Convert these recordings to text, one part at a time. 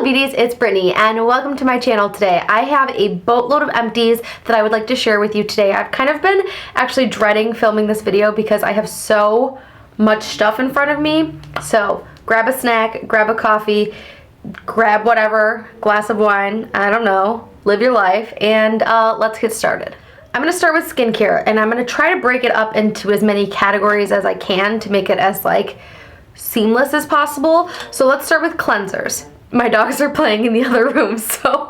beauties, it's Brittany and welcome to my channel today. I have a boatload of empties that I would like to share with you today. I've kind of been actually dreading filming this video because I have so much stuff in front of me. So grab a snack, grab a coffee, grab whatever, glass of wine, I don't know, live your life, and let's get started. I'm going to start with skincare and I'm going to try to break it up into as many categories as I can to make it as seamless as possible. So let's start with cleansers. My dogs are playing in the other room, so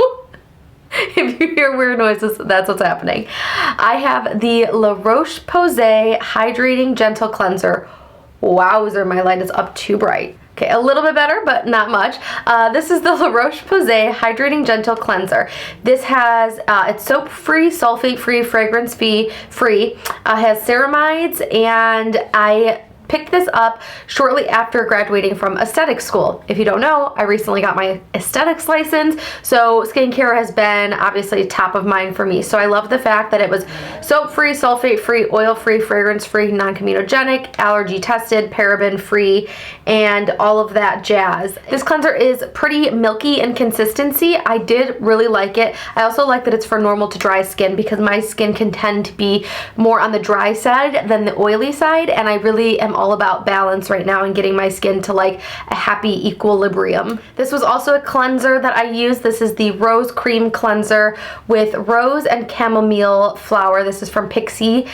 if you hear weird noises, that's what's happening. I have the Roche-Posay Hydrating Gentle Cleanser. Wowzer, my light is up too bright. Okay, a little bit better, but not much. This is the Roche-Posay Hydrating Gentle Cleanser. This has, it's soap-free, sulfate-free, fragrance-free, has ceramides, and I picked this up shortly after graduating from aesthetics school. If you don't know, I recently got my aesthetics license, so skincare has been obviously top of mind for me. So I love the fact that it was soap-free, sulfate-free, oil-free, fragrance-free, non-comedogenic, allergy-tested, paraben-free, and all of that jazz. This cleanser is pretty milky in consistency. I did really like it. I also like that it's for normal to dry skin because my skin can tend to be more on the dry side than the oily side, and I really am all about balance right now and getting my skin to a happy equilibrium. This was also a cleanser that I used. This is the Rose Cream Cleanser with rose and chamomile flower. This is from Pixi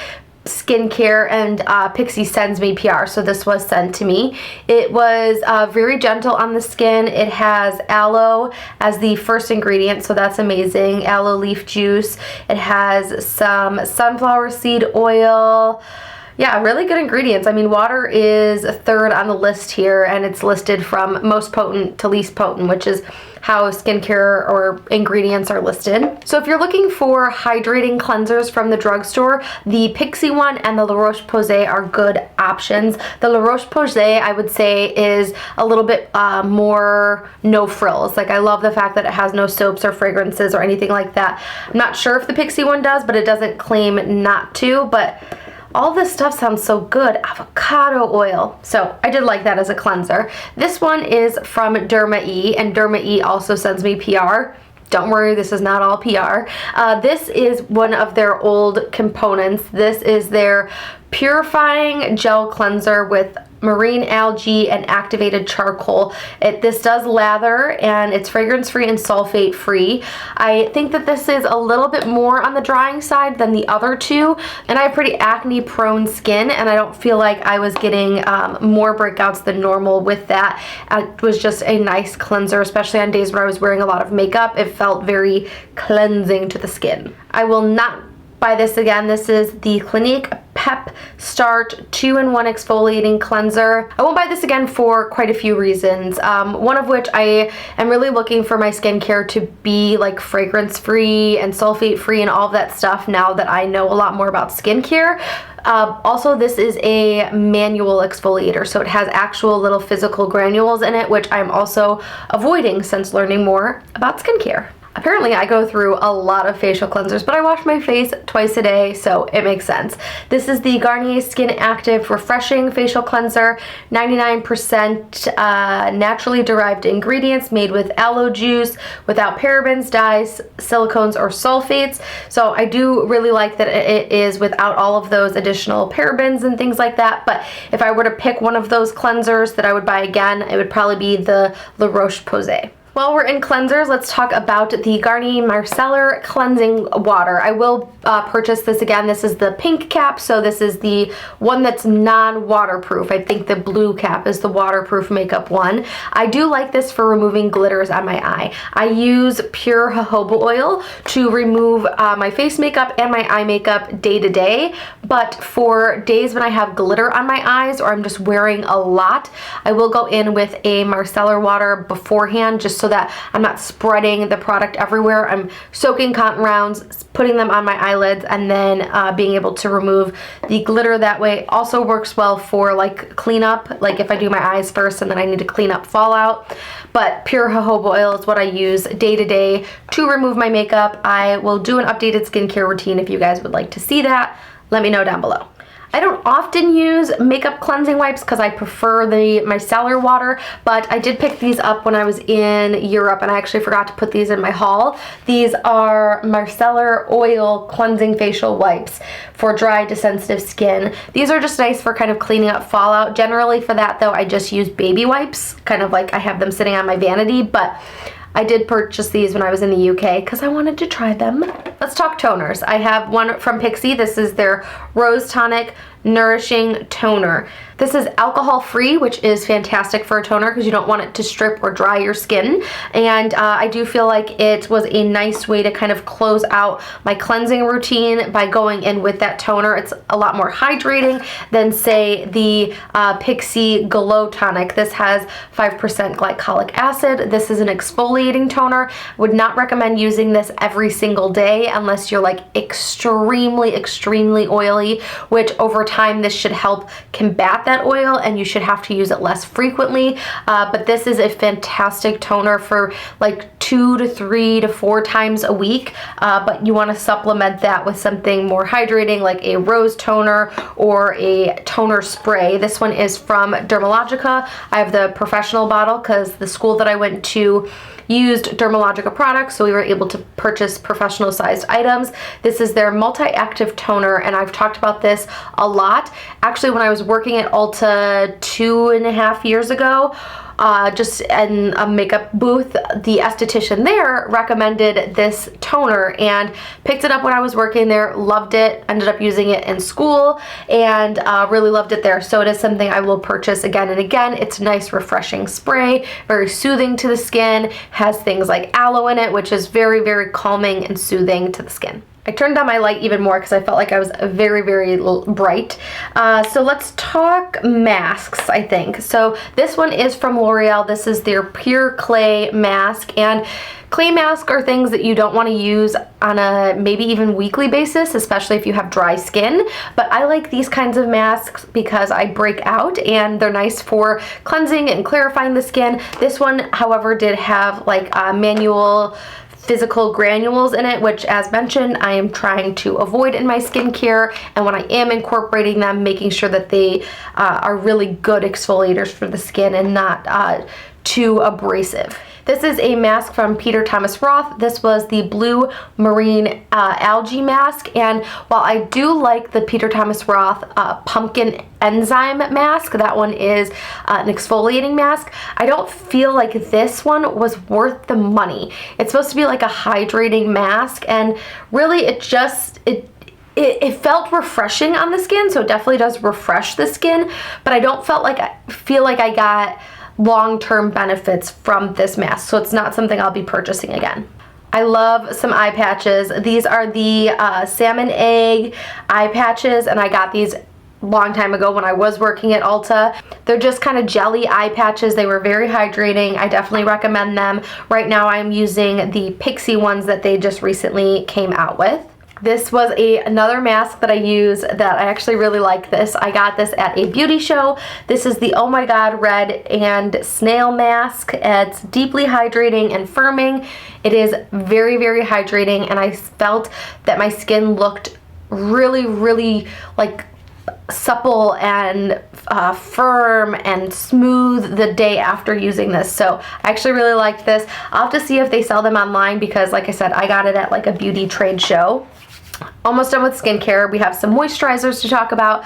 Skincare, and Pixi sends me PR, so this was sent to me. It was very gentle on the skin. It has aloe as the first ingredient, so that's amazing. Aloe leaf juice. It has some sunflower seed oil. Yeah, really good ingredients. I mean, water is third on the list here, and it's listed from most potent to least potent, which is how skincare or ingredients are listed. So if you're looking for hydrating cleansers from the drugstore, the Pixi one and the La Roche-Posay are good options. The La Roche-Posay, I would say, is a little bit more no frills. I love the fact that it has no soaps or fragrances or anything like that. I'm not sure if the Pixi one does, but it doesn't claim not to, but all this stuff sounds so good. Avocado oil. So I did like that as a cleanser. This one is from Derma, and Derma also sends me PR. Don't worry, this is not all PR. This is one of their old components. This is their Purifying Gel Cleanser with marine algae and activated charcoal. This does lather, and it's fragrance free and sulfate free. I think that this is a little bit more on the drying side than the other two, and I have pretty acne prone skin, and I don't feel like I was getting more breakouts than normal with that. It was just a nice cleanser, especially on days where I was wearing a lot of makeup. It felt very cleansing to the skin. I will not buy this again. This is the Clinique Pep Start 2-in-1 Exfoliating Cleanser. I won't buy this again for quite a few reasons. One of which, I am really looking for my skincare to be fragrance free and sulfate free and all of that stuff now that I know a lot more about skincare. Also, this is a manual exfoliator, so it has actual little physical granules in it, which I'm also avoiding since learning more about skincare. Apparently, I go through a lot of facial cleansers, but I wash my face twice a day, so it makes sense. This is the Garnier SkinActive Refreshing Facial Cleanser, 99% naturally derived ingredients made with aloe juice, without parabens, dyes, silicones, or sulfates. So I do really like that it is without all of those additional parabens and things like that, but if I were to pick one of those cleansers that I would buy again, it would probably be the La Roche-Posay. While we're in cleansers, let's talk about the Garnier Micellar Cleansing Water. I will purchase this again. This is the pink cap, so this is the one that's non-waterproof. I think the blue cap is the waterproof makeup one. I do like this for removing glitters on my eye. I use Pure Jojoba Oil to remove my face makeup and my eye makeup day to day, but for days when I have glitter on my eyes or I'm just wearing a lot, I will go in with a micellar water beforehand just so that I'm not spreading the product everywhere. I'm soaking cotton rounds, putting them on my eyelids, and then being able to remove the glitter that way. Also works well for cleanup, if I do my eyes first and then I need to clean up fallout. But Pure Jojoba Oil is what I use day to day to remove my makeup. I will do an updated skincare routine if you guys would like to see that. Let me know down below. I don't often use makeup cleansing wipes because I prefer the micellar water, but I did pick these up when I was in Europe, and I actually forgot to put these in my haul. These are micellar oil cleansing facial wipes for dry to sensitive skin. These are just nice for kind of cleaning up fallout. Generally for that though, I just use baby wipes, kind of like I have them sitting on my vanity, but I did purchase these when I was in the UK because I wanted to try them. Let's talk toners. I have one from Pixi. This is their Rose Tonic Nourishing Toner. This is alcohol free, which is fantastic for a toner because you don't want it to strip or dry your skin. And I do feel like it was a nice way to kind of close out my cleansing routine by going in with that toner. It's a lot more hydrating than say the Pixi Glow Tonic. This has 5% glycolic acid. This is an exfoliating toner. Would not recommend using this every single day unless you're like extremely oily, which over time this should help combat that oil and you should have to use it less frequently. But this is a fantastic toner for like 2 to 3 to 4 times a week. But you want to supplement that with something more hydrating like a rose toner or a toner spray. This one is from Dermalogica. I have the professional bottle because the school that I went to used Dermalogica products, so we were able to purchase professional sized items. This is their multi-active toner, and I've talked about this a lot. Actually, when I was working at Ulta 2.5 years ago, just in a makeup booth, the esthetician there recommended this toner and picked it up when I was working there, loved it, ended up using it in school, and really loved it there. So it is something I will purchase again and again. It's a nice refreshing spray, very soothing to the skin, has things like aloe in it, which is very calming and soothing to the skin. I turned down my light even more because I felt like I was very bright. So let's talk masks, I think. So this one is from L'Oreal. This is their Pure Clay Mask. And clay masks are things that you don't want to use on a maybe even weekly basis, especially if you have dry skin. But I like these kinds of masks because I break out and they're nice for cleansing and clarifying the skin. This one, however, did have like manual physical granules in it, which as mentioned, I am trying to avoid in my skincare, and when I am incorporating them, making sure that they are really good exfoliators for the skin and not too abrasive. This is a mask from Peter Thomas Roth. This was the Blue Marine Algae Mask, and while I do like the Peter Thomas Roth Pumpkin Enzyme Mask, that one is an exfoliating mask, I don't feel like this one was worth the money. It's supposed to be like a hydrating mask, and really it felt refreshing on the skin, so it definitely does refresh the skin, but I don't feel like I got long-term benefits from this mask, so it's not something I'll be purchasing again. I love some eye patches. These are the salmon egg eye patches, and I got these long time ago when I was working at Ulta. They're just kind of jelly eye patches. They were very hydrating. I definitely recommend them. Right now I'm using the Pixi ones that they just recently came out with. This was another mask that I use that I actually really like this. I got this at a beauty show. This is the Oh My God Red and SNAIL mask. It's deeply hydrating and firming. It is very hydrating, and I felt that my skin looked really like supple and firm and smooth the day after using this. So I actually really liked this. I'll have to see if they sell them online because, like I said, I got it at like a beauty trade show. Almost done with skincare. We have some moisturizers to talk about.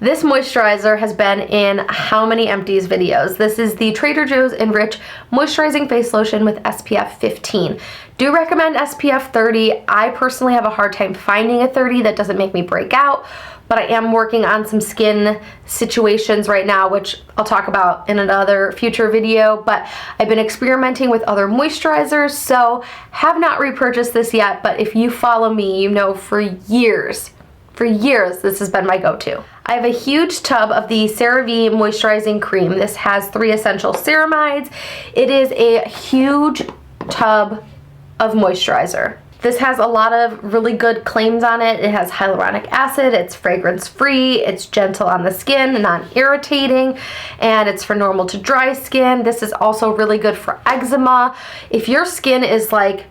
This moisturizer has been in how many empties videos? This is the Trader Joe's Enrich Moisturizing Face Lotion with SPF 15. Do recommend SPF 30. I personally have a hard time finding a 30 that doesn't make me break out, but I am working on some skin situations right now, which I'll talk about in another future video, but I've been experimenting with other moisturizers, so have not repurchased this yet, but if you follow me, you know for years, this has been my go-to. I have a huge tub of the CeraVe Moisturizing Cream. This has 3 essential ceramides. It is a huge tub of moisturizer. This has a lot of really good claims on it. It has hyaluronic acid, it's fragrance free, it's gentle on the skin, non-irritating, and it's for normal to dry skin. This is also really good for eczema. If your skin is like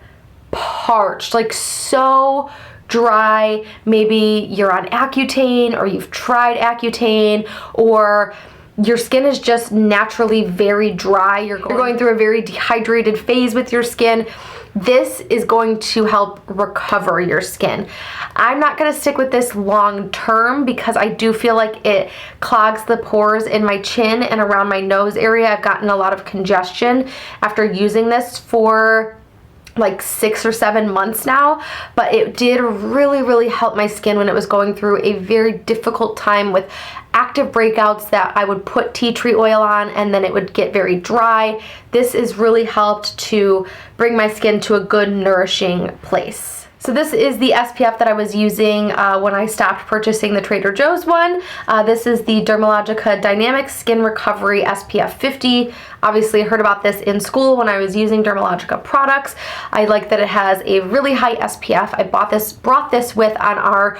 parched, like so dry, maybe you're on Accutane or you've tried Accutane, or your skin is just naturally very dry, you're going through a very dehydrated phase with your skin, this is going to help recover your skin. I'm not going to stick with this long term because I do feel like it clogs the pores in my chin and around my nose area. I've gotten a lot of congestion after using this for like 6 or 7 months now, but it did really help my skin when it was going through a very difficult time with active breakouts that I would put tea tree oil on and then it would get very dry. This has really helped to bring my skin to a good nourishing place. So this is the SPF that I was using when I stopped purchasing the Trader Joe's one. This is the Dermalogica Dynamic Skin Recovery SPF 50. Obviously I heard about this in school when I was using Dermalogica products. I like that it has a really high SPF. I brought this with on our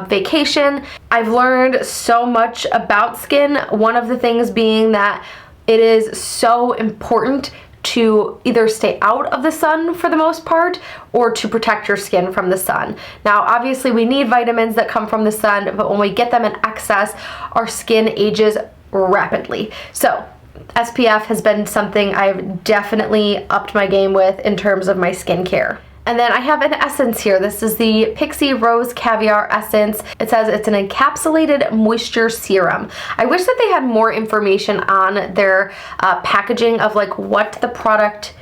vacation. I've learned so much about skin. One of the things being that it is so important to either stay out of the sun for the most part or to protect your skin from the sun. Now obviously we need vitamins that come from the sun, but when we get them in excess, our skin ages rapidly. So SPF has been something I've definitely upped my game with in terms of my skincare. And then I have an essence here. This is the Pixi Rose Caviar Essence. It says it's an encapsulated moisture serum. I wish that they had more information on their packaging of like what the product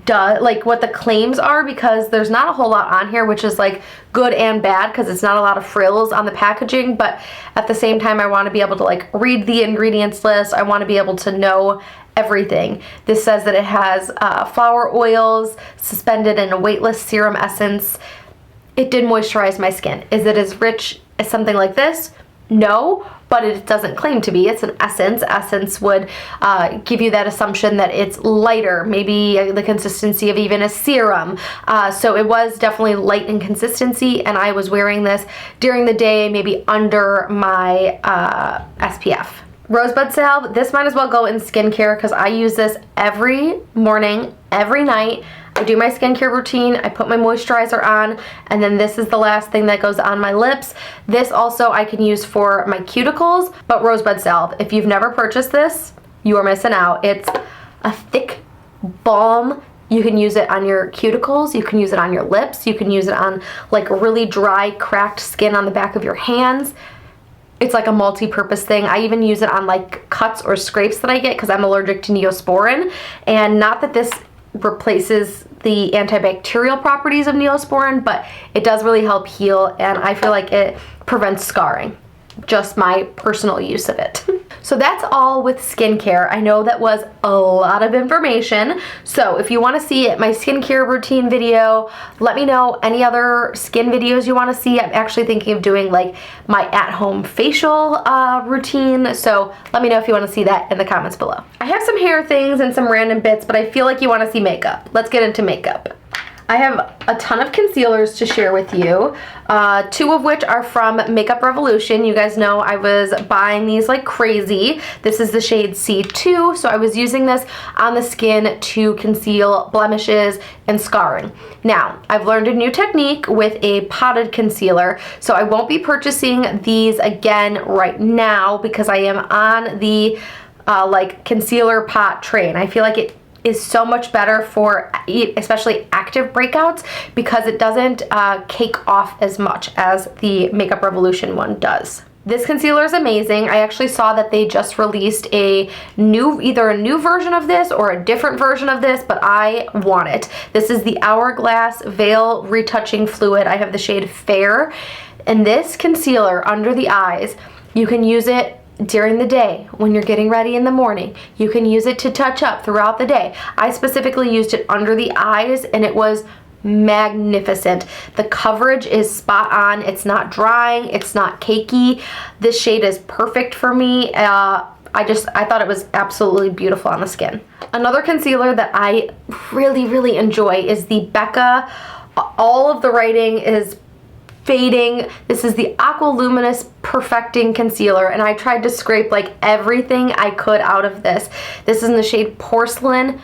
does, like what the claims are, because there's not a whole lot on here, which is like good and bad because it's not a lot of frills on the packaging, but at the same time I want to be able to like read the ingredients list. I want to be able to know everything. This says that it has flower oils suspended in a weightless serum essence. It did moisturize my skin. Is it as rich as something like this? No, but it doesn't claim to be. It's an essence. Essence would give you that assumption that it's lighter, maybe the consistency of even a serum. So it was definitely light in consistency, and I was wearing this during the day, maybe under my SPF. Rosebud salve, this might as well go in skincare because I use this every morning, every night. I do my skincare routine, I put my moisturizer on, and then this is the last thing that goes on my lips. This also I can use for my cuticles, but Rosebud salve, if you've never purchased this, you are missing out. It's a thick balm. You can use it on your cuticles, you can use it on your lips, you can use it on like really dry, cracked skin on the back of your hands. It's like a multi-purpose thing. I even use it on like cuts or scrapes that I get because I'm allergic to Neosporin. And not that this replaces the antibacterial properties of Neosporin, but it does really help heal, and I feel like it prevents scarring. Just my personal use of it. So that's all with skincare. I know that was a lot of information. So if you want to see my skincare routine video, let me know any other skin videos you want to see. I'm actually thinking of doing like my at-home facial routine. So let me know if you want to see that in the comments below. I have some hair things and some random bits, but I feel like you want to see makeup. Let's get into makeup. I have a ton of concealers to share with you, 2 of which are from Makeup Revolution. You guys know I was buying these like crazy. This is the shade C2, so I was using this on the skin to conceal blemishes and scarring. Now, I've learned a new technique with a potted concealer, so I won't be purchasing these again right now because I am on the like concealer pot train. I feel like it is so much better for especially active breakouts because it doesn't cake off as much as the Makeup Revolution one does. This concealer is amazing. I actually saw that they just released either a new version of this or a different version of this, but I want it. This is the Hourglass Veil Retouching Fluid. I have the shade Fair, and this concealer under the eyes, you can use it during the day when you're getting ready in the morning. You can use it to touch up throughout the day. I specifically used it under the eyes and it was magnificent. The coverage is spot on. It's not drying, it's not cakey. This shade is perfect for me. I thought it was absolutely beautiful on the skin. Another concealer that I really enjoy is the Becca. All of the writing is fading. This is the Aqua Luminous Perfecting Concealer, and I tried to scrape like everything I could out of this. This is in the shade Porcelain.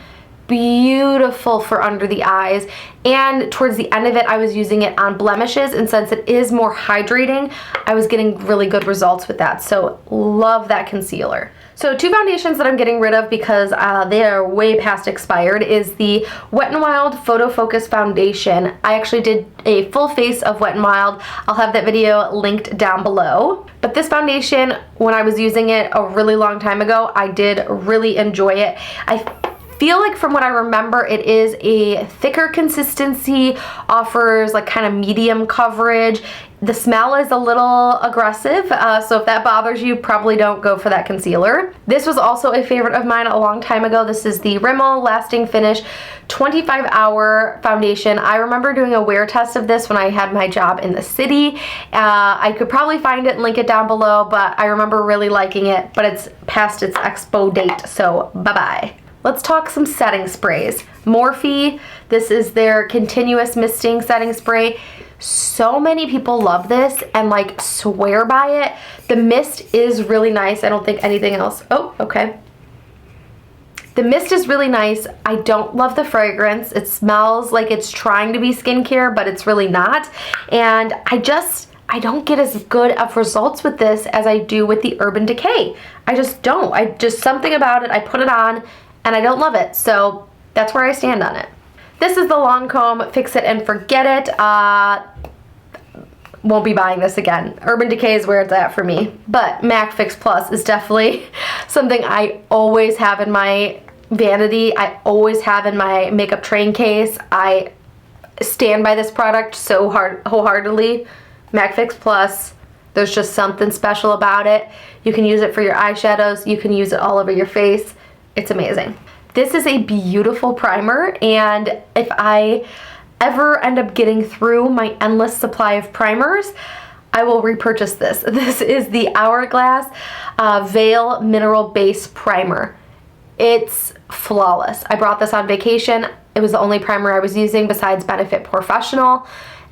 beautiful for under the eyes, and towards the end of it I was using it on blemishes, and since it is more hydrating, I was getting really good results with that. So love that concealer. So two foundations that I'm getting rid of because they are way past expired is the Wet n Wild Photo Focus Foundation. I actually did a full face of Wet n Wild. I'll have that video linked down below. But this foundation, when I was using it a really long time ago, I did really enjoy it. I feel like from what I remember, it is a thicker consistency, offers like kind of medium coverage. The smell is a little aggressive, so if that bothers you, probably don't go for that concealer. This was also a favorite of mine a long time ago. This is the Rimmel Lasting Finish 25-hour foundation. I remember doing a wear test of this when I had my job in the city. I could probably find it and link it down below, but I remember really liking it, but it's past its expo date, so bye-bye. Let's talk some setting sprays. Morphe, this is their continuous misting setting spray. So many people love this and like swear by it. The mist is really nice. I don't think anything else. Oh, okay. The mist is really nice. I don't love the fragrance. It smells like it's trying to be skincare, but it's really not. And I don't get as good of results with this as I do with the Urban Decay. I just don't. Something about it, I put it on and I don't love it. So that's where I stand on it. This is the Lancome Fix It and Forget It. Won't be buying this again. Urban Decay is where it's at for me. But MAC Fix Plus is definitely something I always have in my vanity. I always have in my makeup train case. I stand by this product so wholeheartedly. MAC Fix Plus, there's just something special about it. You can use it for your eyeshadows. You can use it all over your face. It's amazing. This is a beautiful primer, and if I ever end up getting through my endless supply of primers, I will repurchase this. This is the Hourglass Veil Mineral Base Primer. It's flawless. I brought this on vacation. It was the only primer I was using besides Benefit Professional,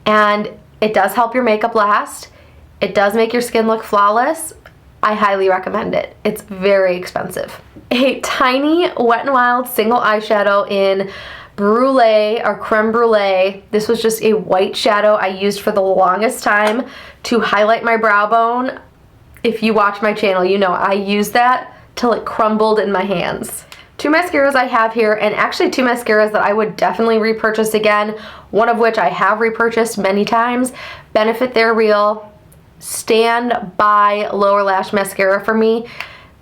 and it does help your makeup last. It does make your skin look flawless. I highly recommend it. It's very expensive. A tiny Wet n Wild single eyeshadow in Brulee or Creme Brulee. This was just a white shadow I used for the longest time to highlight my brow bone. If you watch my channel, you know I used that till it crumbled in my hands. Two mascaras I have here, and actually two mascaras that I would definitely repurchase again, one of which I have repurchased many times. Benefit They're Real Stand By Lower Lash Mascara for me.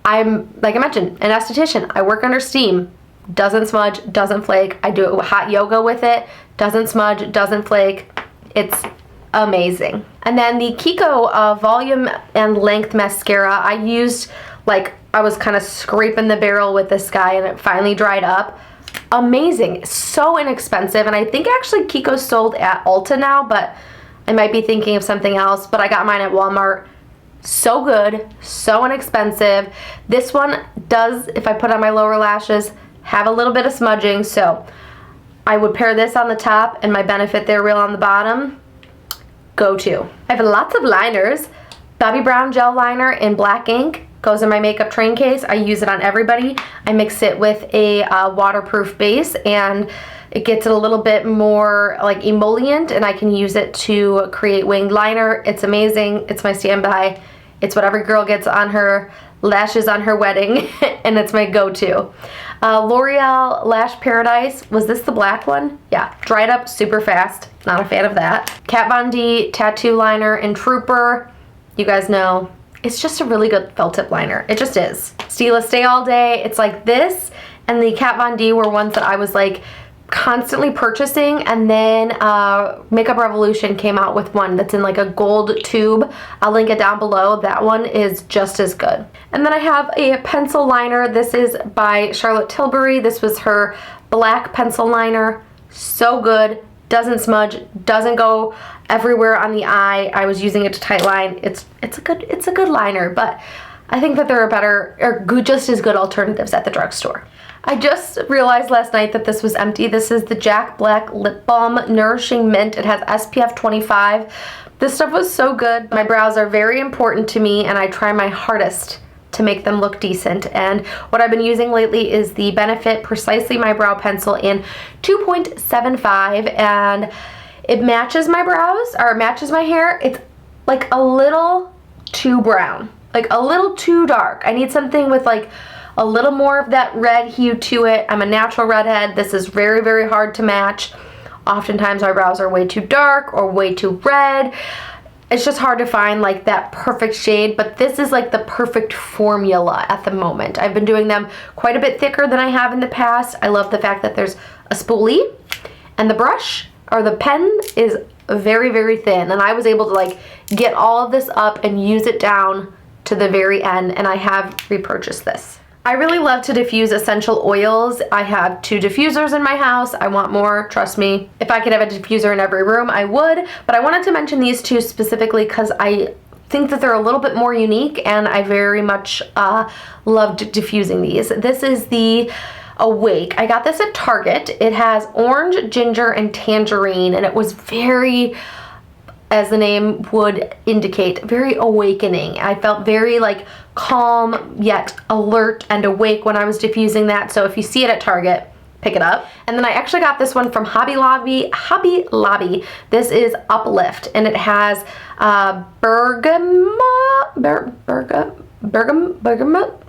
I'm, like I mentioned, an esthetician. I work under steam. Doesn't smudge, doesn't flake. I do hot yoga with it. Doesn't smudge, doesn't flake. It's amazing. And then the Kiko Volume and Length Mascara, I used, like, I was kind of scraping the barrel with this guy and it finally dried up. Amazing. So inexpensive. And I think actually Kiko's sold at Ulta now, but I might be thinking of something else. But I got mine at Walmart. So good, so inexpensive. This one does, if I put on my lower lashes, have a little bit of smudging, so I would pair this on the top and my Benefit They're Real on the bottom. Go to. I have lots of liners. Bobbi Brown Gel Liner in black ink goes in my makeup train case. I use it on everybody. I mix it with a waterproof base and it gets it a little bit more like emollient, and I can use it to create winged liner. It's amazing. It's my standby. It's what every girl gets on her lashes on her wedding, and it's my go-to. L'Oreal Lash Paradise. Was this the black one? Yeah. Dried up super fast. Not a fan of that. Kat Von D Tattoo Liner in Trooper. You guys know, it's just a really good felt tip liner. It just is. Stila Stay All Day. It's like this, and the Kat Von D were ones that I was like constantly purchasing, and then Makeup Revolution came out with one that's in like a gold tube. I'll link it down below. That one is just as good. And then I have a pencil liner. This is by Charlotte Tilbury. This was her black pencil liner. So good. Doesn't smudge, doesn't go everywhere on the eye. I was using it to tight line. It's a good liner, but I think that there are better or good, just as good alternatives at the drugstore. I just realized last night that this was empty. This is the Jack Black Lip Balm Nourishing Mint. It has SPF 25. This stuff was so good. My brows are very important to me, and I try my hardest to make them look decent. And what I've been using lately is the Benefit Precisely My Brow Pencil in 2.75, and it matches my brows, or it matches my hair. It's like a little too brown, like a little too dark. I need something with like a little more of that red hue to it. I'm a natural redhead. This is very, very hard to match. Oftentimes my brows are way too dark or way too red. It's just hard to find like that perfect shade, but this is like the perfect formula at the moment. I've been doing them quite a bit thicker than I have in the past. I love the fact that there's a spoolie, and the brush or the pen is very, very thin, and I was able to like get all of this up and use it down to the very end, and I have repurchased this. I really love to diffuse essential oils. I have 2 diffusers in my house. I want more, trust me. If I could have a diffuser in every room, I would, but I wanted to mention these 2 specifically because I think that they're a little bit more unique, and I very much loved diffusing these. This is the Awake. I got this at Target. It has orange, ginger, and tangerine, and it was very, as the name would indicate, very awakening. I felt very like calm yet alert and awake when I was diffusing that. So if you see it at Target, pick it up. And then I actually got this one from Hobby Lobby. This is Uplift, and it has bergamot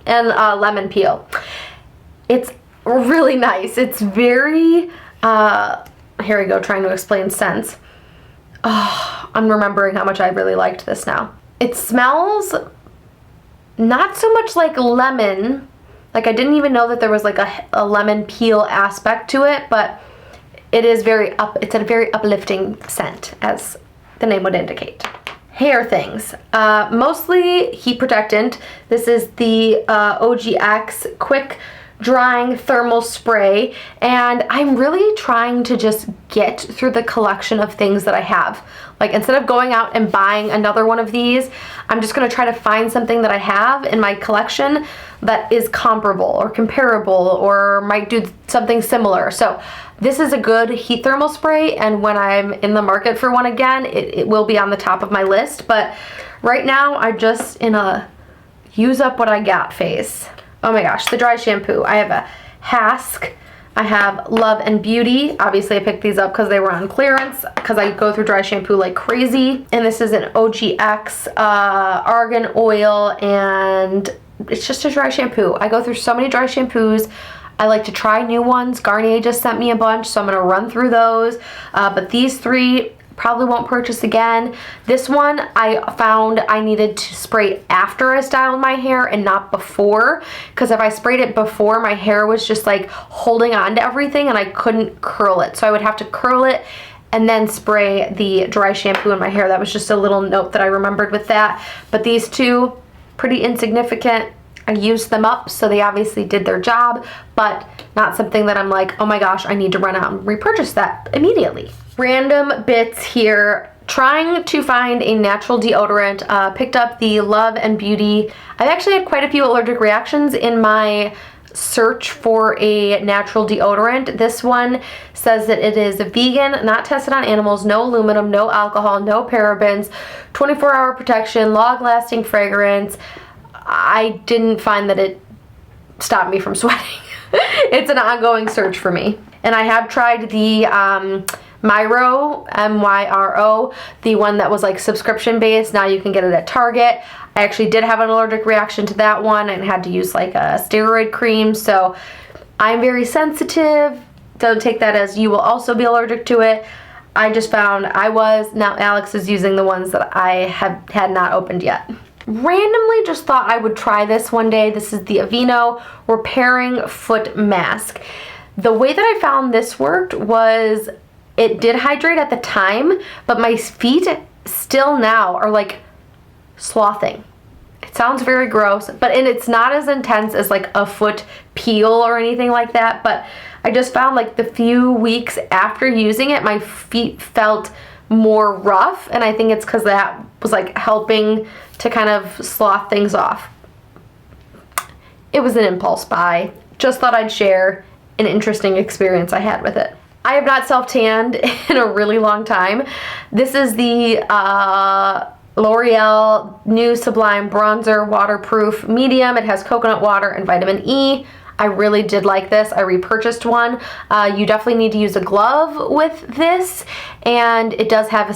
and lemon peel. It's really nice. It's very here we go, trying to explain scents. Oh, I'm remembering how much I really liked this now. It smells not so much like lemon. Like I didn't even know that there was like a lemon peel aspect to it, but it is it's a very uplifting scent, as the name would indicate. Hair things, mostly heat protectant. This is the OGX Quick Drying Thermal Spray, and I'm really trying to just get through the collection of things that I have. Like instead of going out and buying another one of these, I'm just going to try to find something that I have in my collection that is comparable or comparable or might do something similar. So this is a good heat thermal spray, and when I'm in the market for one again, it will be on the top of my list. But right now I'm just in a use up what I got phase. Oh my gosh, the dry shampoo. I have a Hask. I have Love and Beauty. Obviously I picked these up because they were on clearance, because I go through dry shampoo like crazy. And this is an OGX argan oil, and it's just a dry shampoo. I go through so many dry shampoos. I like to try new ones. Garnier just sent me a bunch, so I'm going to run through those. But these 3 probably won't purchase again. This one I found I needed to spray after I styled my hair and not before, because if I sprayed it before, my hair was just like holding on to everything and I couldn't curl it. So I would have to curl it and then spray the dry shampoo in my hair. That was just a little note that I remembered with that. But these 2, pretty insignificant. I used them up, so they obviously did their job, but not something that I'm like, oh my gosh, I need to run out and repurchase that immediately. Random bits here. Trying to find a natural deodorant. Picked up the Love and Beauty. I've actually had quite a few allergic reactions in my search for a natural deodorant. This one says that it is vegan, not tested on animals, no aluminum, no alcohol, no parabens, 24-hour protection, long-lasting fragrance. I didn't find that it stopped me from sweating. It's an ongoing search for me. And I have tried the Myro, M-Y-R-O, the one that was like subscription based. Now you can get it at Target. I actually did have an allergic reaction to that one and had to use like a steroid cream. So I'm very sensitive. Don't take that as you will also be allergic to it. I just found I was. Now Alex is using the ones that I had not opened yet. Randomly just thought I would try this one day. This is the Aveeno Repairing Foot Mask. The way that I found this worked was it did hydrate at the time, but my feet still now are like slothing. It sounds very gross, but it's not as intense as like a foot peel or anything like that. But I just found like the few weeks after using it, my feet felt more rough, and I think it's because that was like helping to kind of sloth things off. It was an impulse buy. Just thought I'd share an interesting experience I had with it. I have not self-tanned in a really long time. This is the L'Oreal New Sublime Bronzer Waterproof Medium. It has coconut water and vitamin E. I really did like this. I repurchased one. You definitely need to use a glove with this, and it does have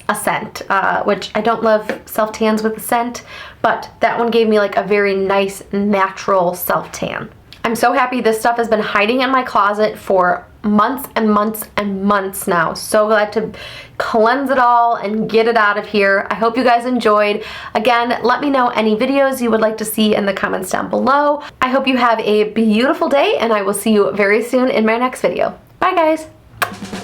a scent, which I don't love self-tans with a scent, but that one gave me like a very nice natural self-tan. I'm so happy. This stuff has been hiding in my closet for months and months and months now. So glad to cleanse it all and get it out of here. I hope you guys enjoyed. Again, let me know any videos you would like to see in the comments down below. I hope you have a beautiful day, and I will see you very soon in my next video. Bye guys.